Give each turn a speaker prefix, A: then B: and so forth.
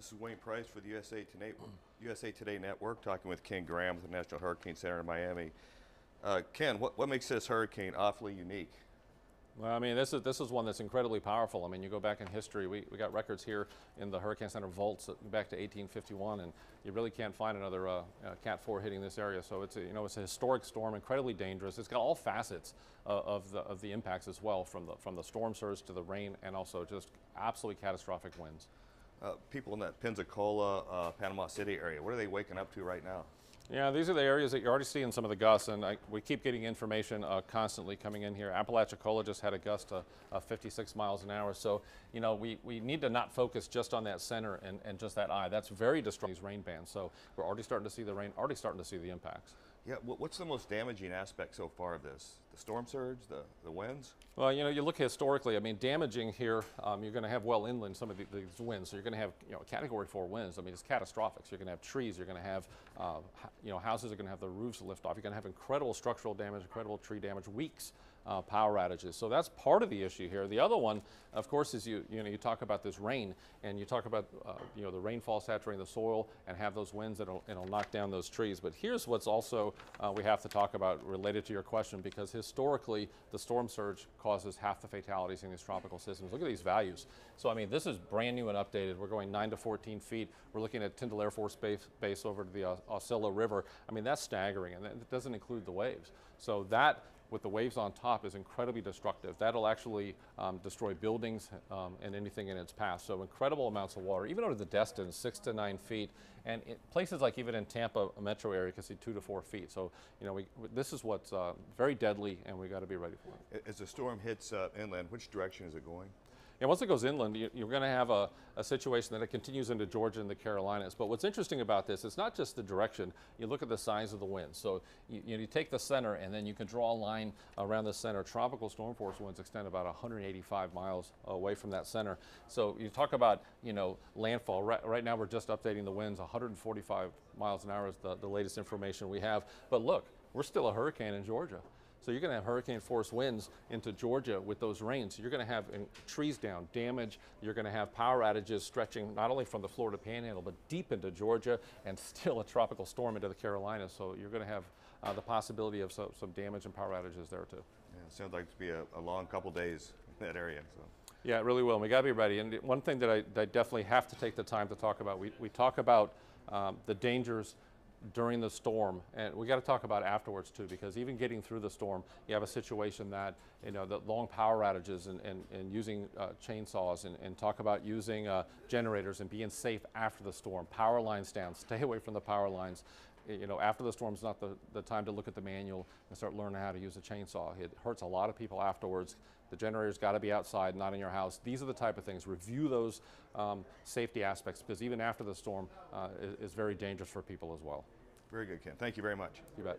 A: This is Wayne Price for the USA Today Network, talking with Ken Graham with the National Hurricane Center in Miami. Ken, what makes this hurricane awfully unique?
B: Well, I mean, this is one that's incredibly powerful. I mean, you go back in history, we got records here in the Hurricane Center vaults back to 1851, and you really can't find another Cat 4 hitting this area. So it's it's a historic storm, incredibly dangerous. It's got all facets of the impacts as well, from the storm surge to the rain, and also just absolutely catastrophic winds.
A: People in that Pensacola, Panama City area, what are they waking up to right now?
B: Yeah, these are the areas that you're already seeing some of the gusts, and we keep getting information constantly coming in here. Apalachicola just had a gust of 56 miles an hour, so we need to not focus just on that center and just that eye. That's very destructive, these rain bands, so we're already starting to see the rain, already starting to see the impacts.
A: Yeah, what's the most damaging aspect so far of this? The storm surge, the winds?
B: Well, you look historically, I mean, damaging here, you're going to have well inland some of these winds, so you're going to have Category 4 winds. I mean, it's catastrophic. So you're going to have trees, you're going to have houses are going to have the roofs lift off. You're going to have incredible structural damage, incredible tree damage, weeks power outages. So that's part of the issue here. The other one, of course, is you talk about this rain, and you talk about the rainfall saturating the soil and have those winds that'll knock down those trees. But here's what's also we have to talk about related to your question, because historically the storm surge causes half the fatalities in these tropical systems. Look at these values. So I mean, this is brand new and updated. We're going 9 to 14 feet. We're looking at Tyndall Air Force Base over to the Osceola River. I mean, that's staggering, and it doesn't include the waves. So that, with the waves on top, is incredibly destructive. That'll actually destroy buildings and anything in its path. So incredible amounts of water, even over the Destin, 6 to 9 feet, and places like even in Tampa metro area, you can see 2 to 4 feet. So this is what's very deadly, and we got to be ready for it.
A: As the storm hits inland, which direction is it going?
B: And once it goes inland, you're going to have a situation that it continues into Georgia and the Carolinas. But what's interesting about this, it's not just the direction. You look at the size of the winds. So you take the center, and then you can draw a line around the center. Tropical storm force winds extend about 185 miles away from that center. So you talk about landfall. Right now we're just updating the winds. 145 miles an hour is the latest information we have. But look, we're still a hurricane in Georgia. So you're going to have hurricane force winds into Georgia with those rains. You're going to have trees down, damage. You're going to have power outages stretching not only from the Florida Panhandle, but deep into Georgia, and still a tropical storm into the Carolinas. So you're going to have the possibility of some damage and power outages there too.
A: Yeah, it sounds like it's be a long couple days in that area. So.
B: Yeah, it really will. And we got to be ready. And one thing that I definitely have to take the time to talk about, we talk about the dangers during the storm, and we got to talk about afterwards too, because even getting through the storm, you have a situation that the long power outages and using chainsaws and talk about using generators and being safe after the storm. Power lines down, stay away from the power lines. After the storm is not the time to look at the manual and start learning how to use a chainsaw. It hurts a lot of people afterwards. The generator's got to be outside, not in your house. These are the type of things. Review those safety aspects, because even after the storm is very dangerous for people as well.
A: Very good, Ken. Thank you very much.
B: You bet.